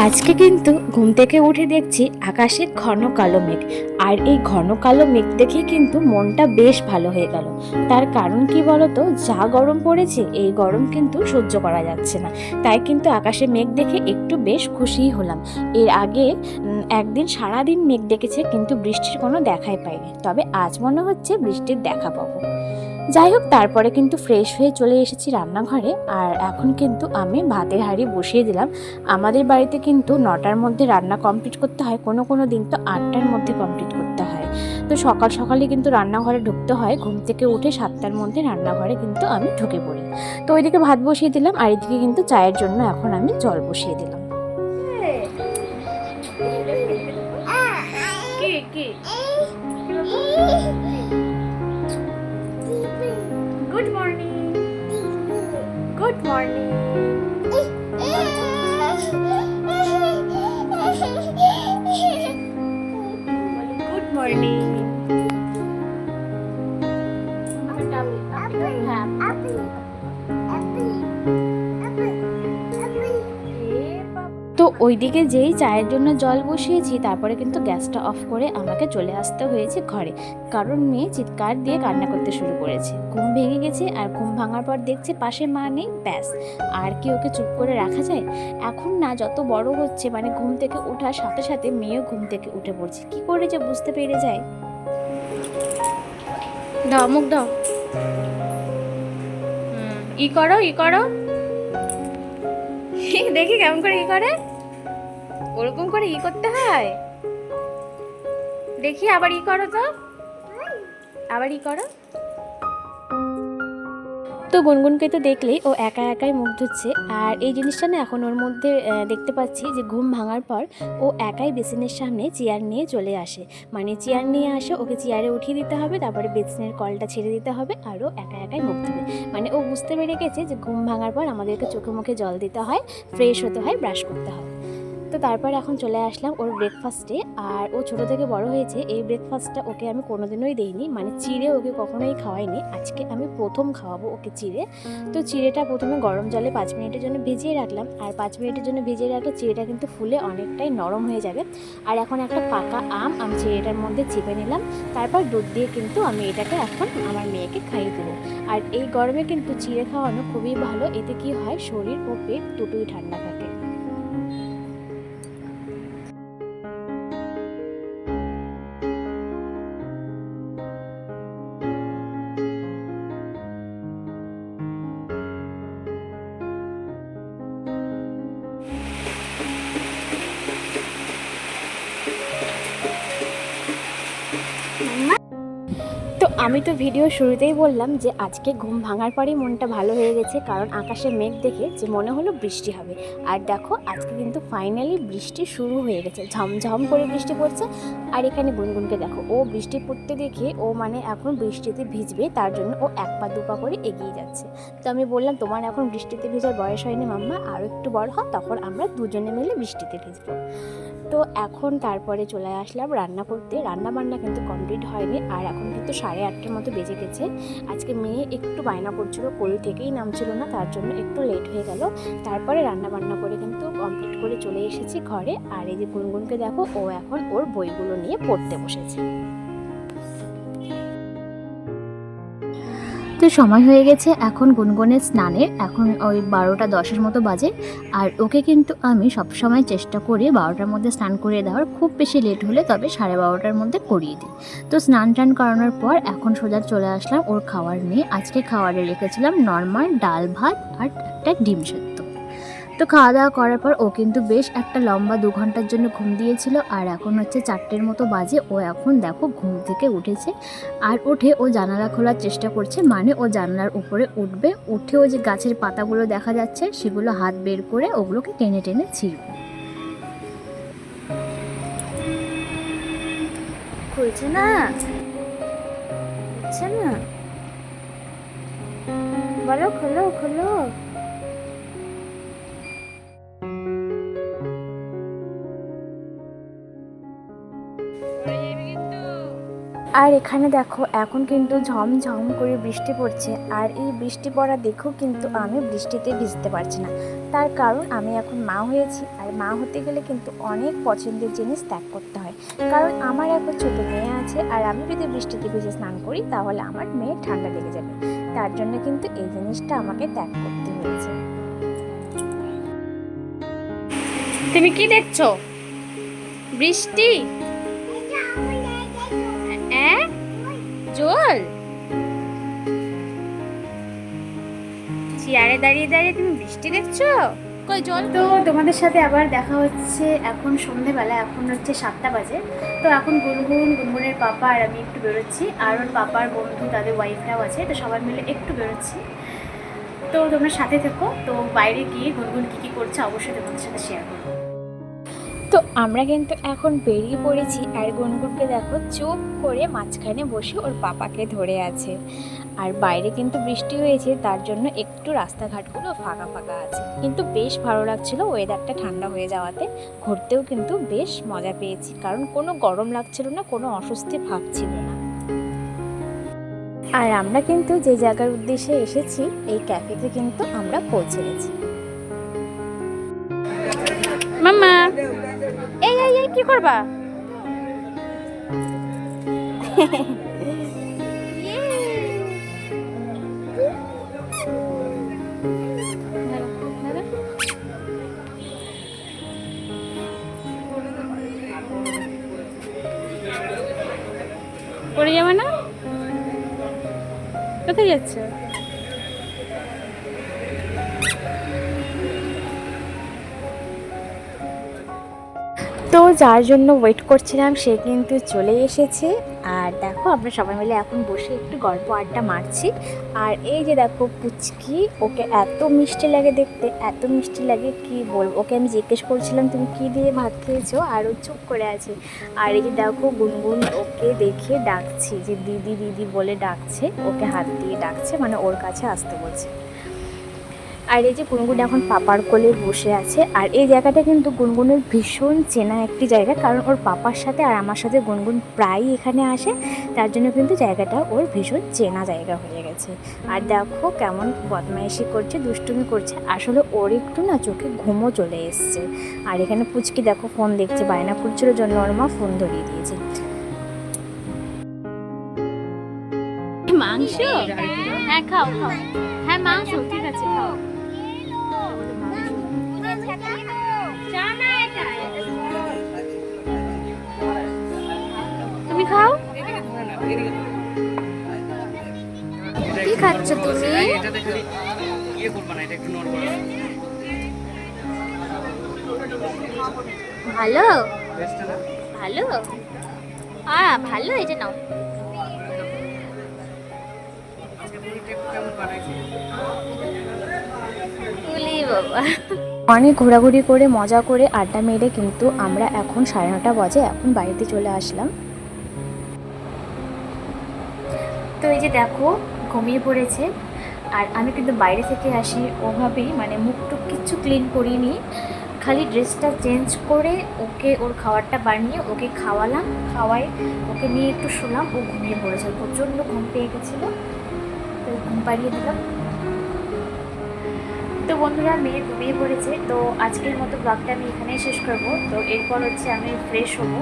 আজকে কিন্তু ঘুম থেকে উঠে দেখছি আকাশে ঘন কালো মেঘ। আর এই ঘন কালো মেঘ দেখে কিন্তু মনটা বেশ ভালো হয়ে গেল। তার কারণ কি বলতো, যা গরম পড়েছে এই গরম কিন্তু সহ্য করা যাচ্ছে না। তাই কিন্তু আকাশে মেঘ দেখে একটু বেশ খুশিই হলাম। এর আগে একদিন সারাদিন মেঘ ডেকেছে কিন্তু বৃষ্টির কোনো দেখাই পাইনি, তবে আজ মনে হচ্ছে বৃষ্টির দেখা পাবো। যাই হোক, তারপরে কিন্তু ফ্রেশ হয়ে চলে এসেছি রান্নাঘরে। আর এখন কিন্তু আমি ভাতের হাঁড়ি বসিয়ে দিলাম। আমাদের বাড়িতে কিন্তু 9টার মধ্যে রান্না কমপ্লিট করতে হয়, কোনো কোনো দিন তো 8টার মধ্যে কমপ্লিট করতে হয়। তো সকাল সকালে কিন্তু রান্নাঘরে ঢুকতে হয়, ঘুম থেকে উঠে 7টার মধ্যে রান্নাঘরে কিন্তু আমি ঢুকে পড়ি। তো ওইদিকে ভাত বসিয়ে দিলাম, আর এদিকে কিন্তু চায়ের জন্য এখন আমি জল বসিয়ে দিলাম। Good morning, good morning, good morning. তো ওইদিকে যেই চায়ের জন্য জল বসিয়েছি, তারপরে কিন্তু গ্যাসটা অফ করে আমাকে চলে আসতে হয়েছে ঘরে। কারণ মেয়ে চিৎকার দিয়ে কান্না করতে শুরু করেছে, ঘুম ভেঙে গেছে। আর ঘুম ভাঙার পর দেখছে পাশে মা নেই, ব্যাস আর কি ওকে চুপ করে রাখা যায়? এখন না যত বড় হচ্ছে, মানে ঘুম থেকে ওঠার সাথে সাথে মেয়েও ঘুম থেকে উঠে পড়ছে, কি করে যে বুঝতে পেরে যায়। দাও, মুখ দাও। ই করো, ই করো। দেখি কেমন করে ই করে, ওরকম করে ই করতে হয়। দেখি আবার ই করো তো, আবার ই করো। তো গুনগুনকে তো দেখলেই ও একা একাই মুখ ধুচ্ছে। আর এই জিনিসটা না এখন ওর মধ্যে দেখতে পাচ্ছি যে ঘুম ভাঙার পর ও একাই বেসিনের সামনে চেয়ার নিয়ে চলে আসে। মানে চেয়ার নিয়ে আসে, ওকে চেয়ারে উঠিয়ে দিতে হবে, তারপরে বেসিনের কলটা ছেড়ে দিতে হবে, আর ও একা একাই মুখ ধুবে। মানে ও বুঝতে পেরে গেছে যে ঘুম ভাঙার পর আমাদেরকে চোখে মুখে জল দিতে হয়, ফ্রেশ হতে হয়, ব্রাশ করতে হয়। তো তারপর এখন চলে আসলাম ওর ব্রেকফাস্টে। আর ও ছোটো থেকে বড় হয়েছে, এই ব্রেকফাস্টটা ওকে আমি কোনোদিনই দেইনি, মানে চিড়ে ওকে কখনোই খাওয়াইনি। আজকে আমি প্রথম খাওয়াবো ওকে চিড়ে। তো চিড়েটা প্রথমে গরম জলে 5 মিনিটের জন্য ভিজিয়ে রাখলাম। আর 5 মিনিটের জন্য ভিজিয়ে রাখলে চিড়েটা কিন্তু ফুলে অনেকটাই নরম হয়ে যাবে। আর এখন একটা পাকা আম আমি চিড়েটার মধ্যে চিপে নিলাম। তারপর দুধ দিয়ে কিন্তু আমি এটাকে এখন আমার মেয়েকে খাইয়ে দেবো। আর এই গরমে কিন্তু চিড়ে খাওয়ানো খুবই ভালো, এতে কি হয় শরীর ও পেট দুটোই ঠান্ডা থাকে। তো আমি তো ভিডিও শুরুতেই বললাম যে আজকে ঘুম ভাঙার পরেই মনটা ভালো হয়ে গেছে, কারণ আকাশে মেঘ দেখে যে মনে হলো বৃষ্টি হবে। আর দেখো আজকে কিন্তু ফাইনালি বৃষ্টি শুরু হয়ে গেছে, ঝমঝম করে বৃষ্টি পড়ছে। আর এখানে গুনগুনকে দেখো, ও বৃষ্টি পড়তে দেখে ও মানে এখন বৃষ্টিতে ভিজবে, তার জন্য ও 1 পা 2 পা করে এগিয়ে যাচ্ছে। তো আমি বললাম তোমার এখন বৃষ্টিতে ভেজার বয়স হয়নি মাম্মা, আরও একটু বড় হয় তখন আমরা দুজনে মিলে বৃষ্টিতে ভিজবো। তো এখন তারপরে চলে আসলাম রান্না করতে। রান্না বান্না কিন্তু কমপ্লিট হয়নি, আর এখন কিন্তু 8:30টার মতো বেজে গেছে। আজকে মেয়ে একটু বায়না করছিল, কোল থেকেই নামছিল না, তার জন্য একটু লেট হয়ে গেল। তারপরে রান্না বান্না করে কিন্তু কমপ্লিট করে চলে এসেছি ঘরে। আর এই যে গুনগুনকে দেখো, ও এখন ওর বইগুলো নিয়ে পড়তে বসেছে। তো সময় হয়ে গেছে এখন গুনগুনের স্নানের, এখন ওই 12টা 10-এর মতো বাজে। আর ওকে কিন্তু আমি সবসময় চেষ্টা করি 12টার মধ্যে স্নান করিয়ে দেওয়ার, খুব বেশি লেট হলে তবে 12:30টার মধ্যে করিয়ে দিই। তো স্নান টান করানোর পর এখন সোজা চলে আসলাম ওর খাওয়ার নিয়ে। আজকে খাওয়ারে রেখেছিলাম নর্মাল ডাল ভাত আর একটা ডিম সেদ্ধ। তো খাওয়া দাওয়া করার পর ও কিন্তু বেশ একটা লম্বা 2 ঘন্টার জন্য ঘুম দিয়েছিল। আর এখন হচ্ছে 4টের মতো বাজে, ও এখন দেখো ঘুম থেকে উঠেছে। আর উঠে ও জানালা খোলার চেষ্টা করছে, মানে ও জানালার উপরে উঠবে, উঠে ও যে গাছের পাতাগুলো দেখা যাচ্ছে সেগুলো হাত বের করে ওগুলোকে টেনে টেনে ছিঁড়বে। খুলছে না, হচ্ছে না, বলো খোলো খোলো। আর এখানে দেখো এখন কিন্তু ঝমঝম করে বৃষ্টি পড়ছে, আর এই বৃষ্টি পড়া দেখেও কিন্তু আমি বৃষ্টিতে ভিজতে পারছি না। তার কারণ আমি এখন মা হয়েছি, আর মা হতে গেলে কিন্তু অনেক পছন্দের জিনিস ত্যাগ করতে হয়। কারণ আমার এখন ছোটো মেয়ে আছে, আর আমি যদি বৃষ্টিতে ভিজে স্নান করি তাহলে আমার মেয়ে ঠান্ডা লেগে যাবে। তার জন্য কিন্তু এই জিনিসটা আমাকে ত্যাগ করতে হয়েছে। তুমি কি দেখছো? বৃষ্টি? জল? চেয়ারে দাঁড়িয়ে দাঁড়িয়ে তুমি বৃষ্টি দেখছো? কই জল? তো তোমাদের সাথে আবার দেখা হচ্ছে এখন সন্ধেবেলা, এখন হচ্ছে 7টা বাজে। তো এখন গুনগুনের পাপা আর আমি একটু বেরোচ্ছি, আর ওর পাপার বন্ধু তাদের ওয়াইফরাও আছে, তো সবাই মিলে একটু বেরোচ্ছি। তো তোমরা সাথে থেকো। তো বাইরে গিয়ে গুনগুন কী করছে অবশ্যই তোমাদের সাথে শেয়ার করবো। তো আমরা কিন্তু এখন বেরিয়ে পড়েছি, আর গুনগুনকে দেখো চুপ করে মাঝখানে বসে ওর পাপাকে ধরে আছে। আর বাইরে কিন্তু বৃষ্টি হয়েছে, তার জন্য একটু রাস্তাঘাটগুলো ফাঁকা ফাঁকা আছে, কিন্তু বেশ ভালো লাগছিল ওয়েদারটা ঠান্ডা হয়ে যাওয়াতে। ঘুরতেও কিন্তু বেশ মজা পেয়েছি, কারণ কোনো গরম লাগছিল না, কোনো অস্বস্তি ভাব ছিল না। আর আমরা কিন্তু যে জায়গার উদ্দেশ্যে এসেছি এই ক্যাফেতে কিন্তু আমরা পৌঁছে গেছি। মাম্মা এই এই এই কি করবা? পড়ে যাবে না? কোথায় যাচ্ছ? তো যার জন্য ওয়েট করছিলাম সে কিন্তু চলে এসেছে। আর দেখো আমরা সবাই মিলে এখন বসে একটু গল্প আড্ডা মারছি। আর এই যে দেখো পুচকি, ওকে এত মিষ্টি লাগে দেখতে, এত মিষ্টি লাগে কি বলবো। ওকে আমি জিজ্ঞেস করছিলাম তুমি কি দিয়ে ভাত খেয়েছো, আর ও চুপ করে আছে। আর এই যে দেখো গুনগুন ওকে দেখে ডাকছে, যে দিদি দিদি বলে ডাকছে, ওকে হাত দিয়ে ডাকছে, মানে ওর কাছে আসতে বলছে। আর এই যে গুনগুন এখন পাপার কোলে বসে আছে। আর এই জায়গাটা কিন্তু গুনগুনের ভীষণ চেনা একটি জায়গা, কারণ ওর পাপার সাথে আর আমার সাথে গুনগুন প্রায়ই এখানে আসে, তার জন্য কিন্তু জায়গাটা ওর ভীষণ চেনা জায়গা হয়ে গেছে। আর দেখো কেমন বদমাইশি করছে, দুষ্টুমি করছে, আসলে ওর একটু না চোখে ঘুমও চলে এসছে। আর এখানে পুচকি দেখো ফোন দেখছে, বায়না করছিল জন্য ওর মা ফোন ধরিয়ে দিয়েছে। মাংস? হ্যাঁ খাও খাও, হ্যাঁ মাংস ঠিক আছে খাও। তুমি খাও। কি খাচ্ছ তুমি? ভালো ভালো ভালো, এটা নাও। অনেক ঘোরাঘুরি করে মজা করে আড্ডা মেরে কিন্তু আমরা এখন 9:30 বাজে, এখন বাড়িতে চলে আসলাম। তো এই যে দেখো ঘুমিয়ে পড়েছে, আর আমি কিন্তু বাইরে থেকে আসি ওভাবেই, মানে মুখটুক কিচ্ছু ক্লিন করিনি, খালি ড্রেসটা চেঞ্জ করে ওকে ওর খাবারটা বানিয়ে ওকে খাওয়ালাম, খাওয়াই ওকে নিয়ে একটু শুলাম, ও ঘুমিয়ে পড়েছে, প্রচণ্ড ঘুম পেয়ে গেছিলো, তো ঘুম পাড়িয়ে দিলাম। তো বন্ধুরা মেয়ে ঘুমিয়ে পড়েছে, তো আজকের মতো ব্লগটা আমি এখানেই শেষ করব। তো এরপর হচ্ছে আমি ফ্রেশ হবো।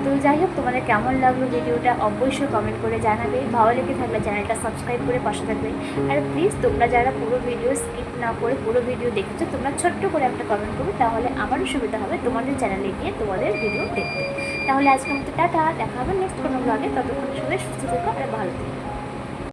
তো যাই হোক তোমাদের কেমন লাগলো ভিডিওটা অবশ্যই কমেন্ট করে জানাবে, ভালো লেগে থাকলে চ্যানেলটা সাবস্ক্রাইব করে পাশে থাকবে। আর প্লিজ তোমরা যারা পুরো ভিডিও স্কিপ না করে পুরো ভিডিও দেখেছো তোমরা ছোট্ট করে একটা কমেন্ট করবে, তাহলে আমারও সুবিধা হবে তোমাদের চ্যানেলে গিয়ে তোমাদের ভিডিও দেখতে। তাহলে আজকের মতো টাটা, দেখা হবে নেক্সট কোনো ব্লগে, ততক্ষণ সবাই সুস্থ থেকো আর ভালো থেকো।